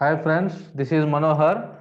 Hi friends, this is Manohar.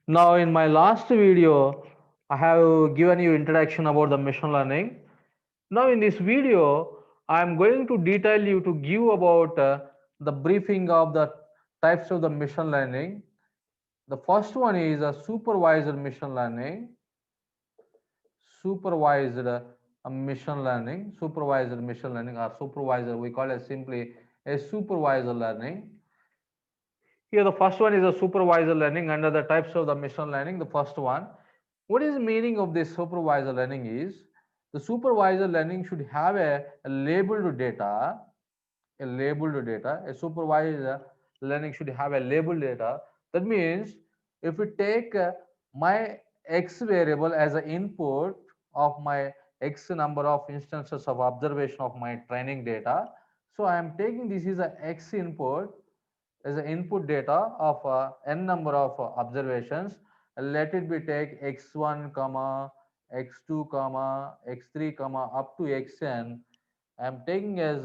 Now in my last video, I have given you introduction about the machine learning. Now in this video, I am going to detail you to give about the briefing of the types of the machine learning. The first one is a supervised machine learning. Supervised supervised machine learning or supervisor, we call it simply a supervised learning. Here, the first one is a supervisor learning. Under the types of the machine learning, the first one, what is the meaning of this supervisor learning is the supervisor learning should have a labeled data, a labeled data. A supervisor learning should have a labeled data. That means if we take my x variable as an input of my x number of instances of observation of my training data, so I am taking this is a x input as an input data of n number of observations. Let it be take x1 comma x2 comma x3 comma up to xn. I am taking as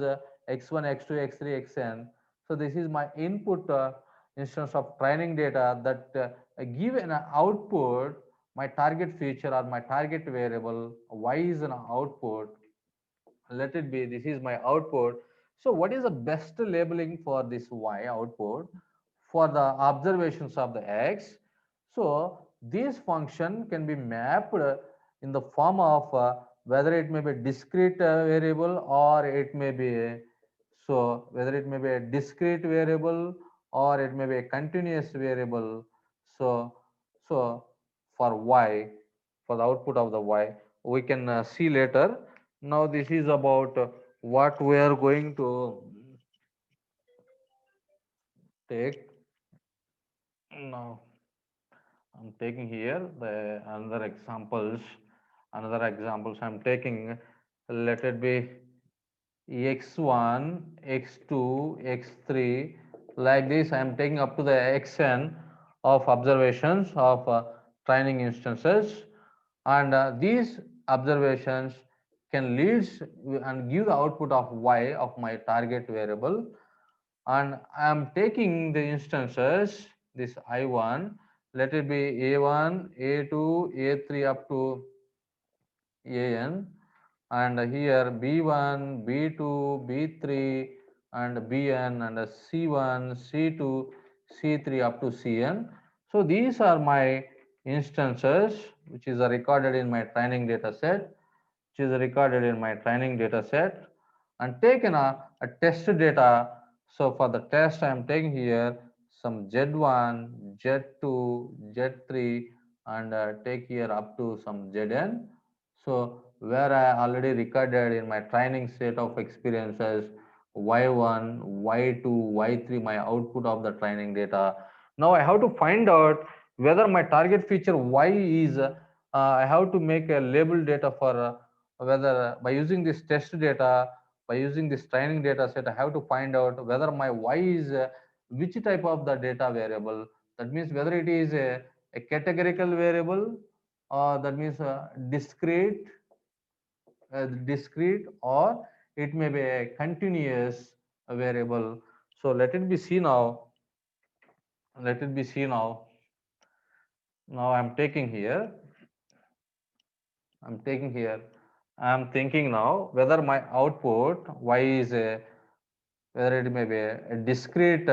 x1 x2 x3 xn. So this is my input instance of training data that give an output. My target feature or my target variable y is an output. Let it be this is my output. So what is the best labeling for this y output for the observations of the x? So this function can be mapped in the form of whether it may be discrete variable or it may be whether it may be a discrete variable or it may be a continuous variable. So so for y, for the output of the y, we can see later. Now this is about what we are going to take. Now I'm taking here the another examples I'm taking. Let it be x1 x2 x3, like this I am taking up to the xn of observations of training instances, and these observations can lead and give the output of y of my target variable. And I am taking the instances this I1, let it be A1, A2, A3 up to AN, and here B1, B2, B3 and Bn, and C1, C2, C3 up to Cn. So these are my instances which is recorded in my training data set, and taken a test data. So for the test I am taking here some Z1, Z2, Z3, and take here up to some Zn. So where I already recorded in my training set of experiences y1, y2, y3, my output of the training data. Now I have to find out whether my target feature y is I have to make a label data for whether by using this test data, by using this training data set, I have to find out whether my y is which type of the data variable. That means whether it is a categorical variable, that means discrete, or it may be a continuous variable. So let it be seen now. Let it be seen now. Now I'm taking here. I'm taking here. I'm thinking now whether my output y is a, whether it may be a discrete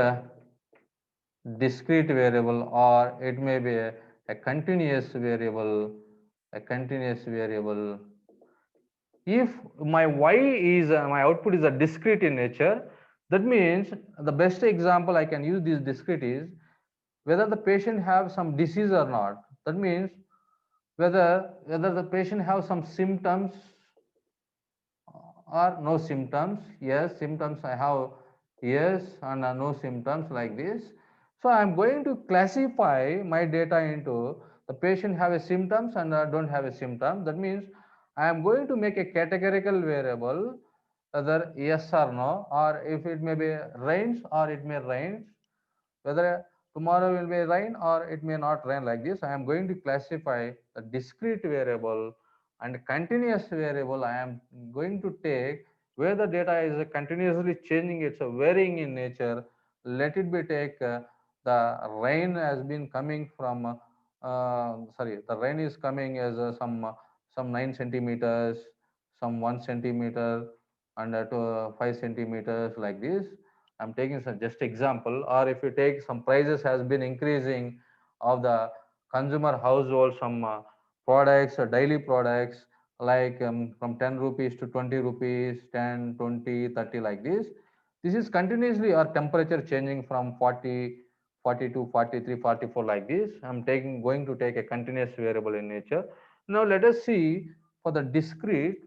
variable or it may be a continuous variable, a continuous variable. If my y is my output is a discrete in nature, that means the best example I can use this discrete is whether the patient have some disease or not. That means whether the patient have some symptoms or no symptoms. Yes, symptoms I have, yes, and no symptoms, like this. So I'm going to classify my data into the patient have a symptoms and don't have a symptom. That means I am going to make a categorical variable, whether yes or no, or if it may be rains or it may rain, whether tomorrow will be rain or it may not rain, like this. I am going to classify the discrete variable and continuous variable. I am going to take where the data is continuously changing, it's varying in nature. Let it be take the rain has been coming from sorry, the rain is coming as some 9 centimeters, some 1 centimeter, and to 5 centimeters like this. I'm taking some just example. Or if you take some prices has been increasing of the consumer household, some products, daily products, like from 10 rupees to 20 rupees, 10, 20, 30 like this. This is continuously our temperature changing from 40, 42, 43, 44 like this. I'm taking going to take a continuous variable in nature. Now let us see for the discrete.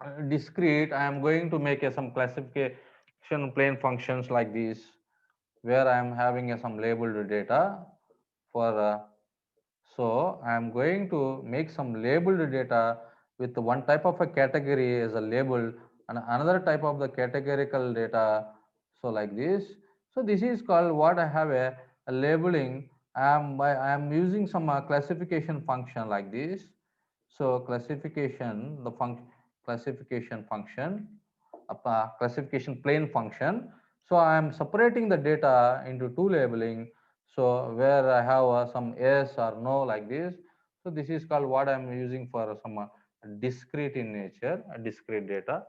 I am going to make some classification plane functions like this, where I am having some labeled data for so I am going to make some labeled data with one type of a category as a label and another type of the categorical data. So like this. So this is called what I have a labeling. I am using some classification function like this. So classification function, classification plane function. So I am separating the data into two labeling. So where I have some yes or no like this. So this is called what I am using for some discrete in nature, discrete data.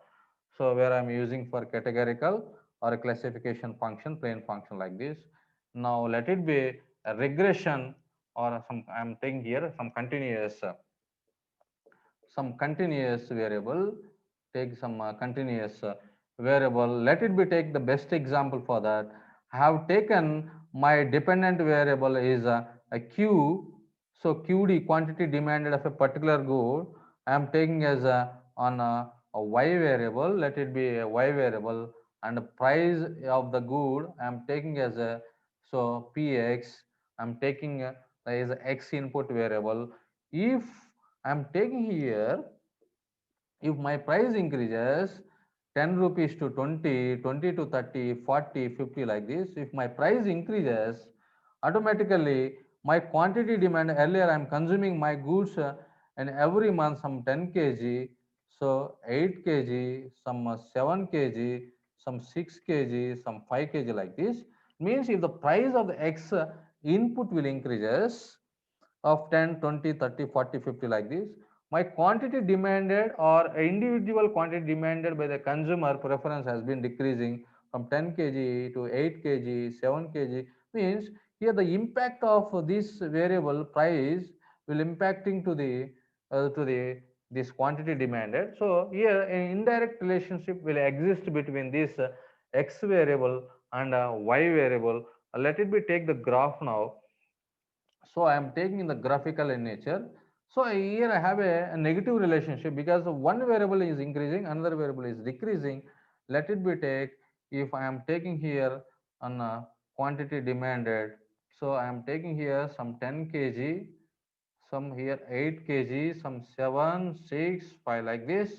So where I am using for categorical or a classification function, plane function like this. Now let it be a regression or some I am taking here some continuous variable. Take some continuous variable. Let it be take the best example for that. I have taken my dependent variable is a q. So qd, quantity demanded of a particular good, I am taking as a y variable. Let it be a y variable, and the price of the good I am taking as a so px. I am taking as a x input variable. If I am taking here, if my price increases 10 rupees to 20, 20 to 30, 40, 50 like this, if my price increases, automatically my quantity demand, earlier I am consuming my goods and every month some 10 kg, so 8 kg, some 7 kg, some 6 kg, some 5 kg like this. Means if the price of the X input will increases of 10, 20, 30, 40, 50 like this, my quantity demanded or individual quantity demanded by the consumer preference has been decreasing from 10 kg to 8 kg, 7 kg. Means here the impact of this variable price will impacting to the this quantity demanded. So here an indirect relationship will exist between this x variable and y variable. Let it be take the graph now. So I am taking in the graphical in nature. So here I have a negative relationship because one variable is increasing, another variable is decreasing. Let it be take, if I am taking here on quantity demanded, so I am taking here some 10 kg, some here 8 kg, some 7, 6, 5 like this.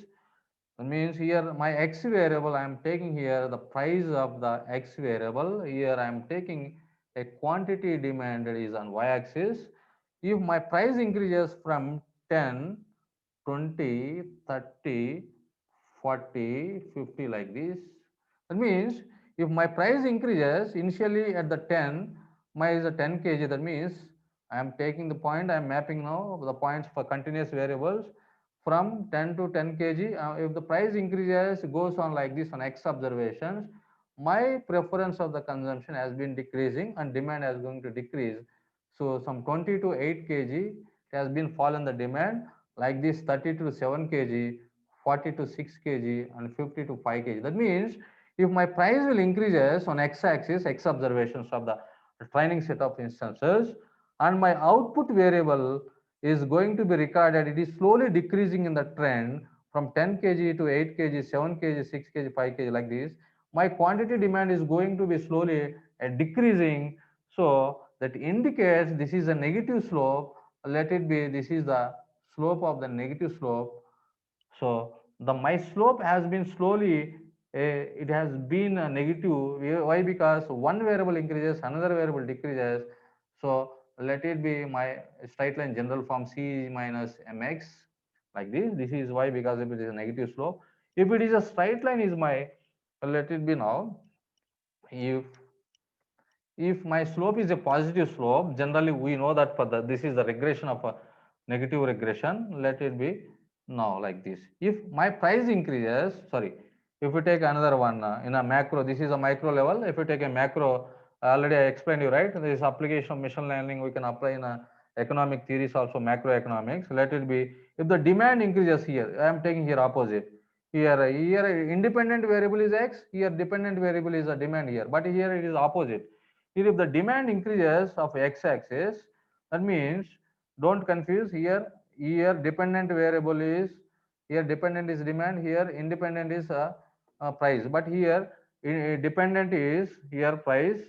That means here my x variable I am taking here the price of the x variable. Here I am taking a quantity demanded is on y axis. If my price increases from 10, 20, 30, 40, 50 like this, that means if my price increases initially at the 10, my is a 10 kg, that means I am taking the point, I am mapping now the points for continuous variables from 10 to 10 kg. If the price increases, goes on like this on x observations, my preference of the consumption has been decreasing and demand is going to decrease. So some 20 to 8 kg has been fallen the demand, like this 30 to 7 kg, 40 to 6 kg, and 50 to 5 kg. That means if my price will increases on x-axis, x observations of the training set of instances, and my output variable is going to be recorded, it is slowly decreasing in the trend from 10 kg to 8 kg, 7 kg, 6 kg, 5 kg like this. My quantity demand is going to be slowly decreasing. So that indicates this is a negative slope. Let it be, this is the slope of the negative slope. So the my slope has been slowly it has been a negative. Why? Because one variable increases, another variable decreases. So let it be my straight line general form c minus mx like this. This is why, because if it is a negative slope. If it is a straight line is my, let it be now, if if my slope is a positive slope, generally we know that for the this is the regression of a negative regression. Let it be now like this. If my price increases, sorry, if we take another one in a macro, this is a micro level. If we take a macro, already I explained you, right? This application of machine learning we can apply in a economic theories also, macroeconomics. Let it be, if the demand increases here, I am taking here opposite. Here independent variable is x, here dependent variable is a demand here, but here it is opposite. Here if the demand increases of x-axis, that means don't confuse here. Here dependent variable is, here dependent is demand, here independent is price. But here dependent is here price.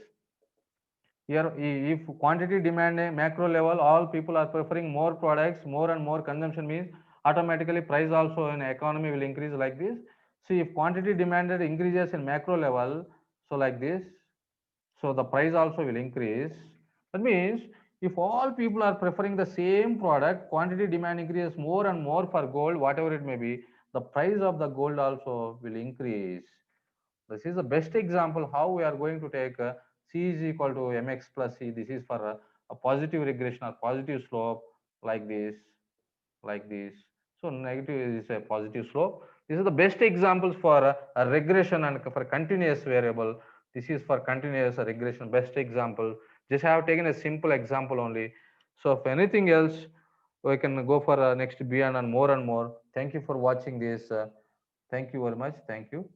Here if quantity demand macro level, all people are preferring more products, more and more consumption means automatically price also in economy will increase like this. See, if quantity demanded increases in macro level, so like this, so the price also will increase. That means if all people are preferring the same product, quantity demand increases more and more for gold, whatever it may be, the price of the gold also will increase. This is the best example how we are going to take C is equal to mx plus c. This is for a positive regression or positive slope like this, like this. So negative is a positive slope. This is the best examples for a regression and for continuous variable. This is for continuous regression, best example. Just have taken a simple example only. So if anything else, we can go for next beyond and more and more. Thank you for watching this. Thank you very much. Thank you.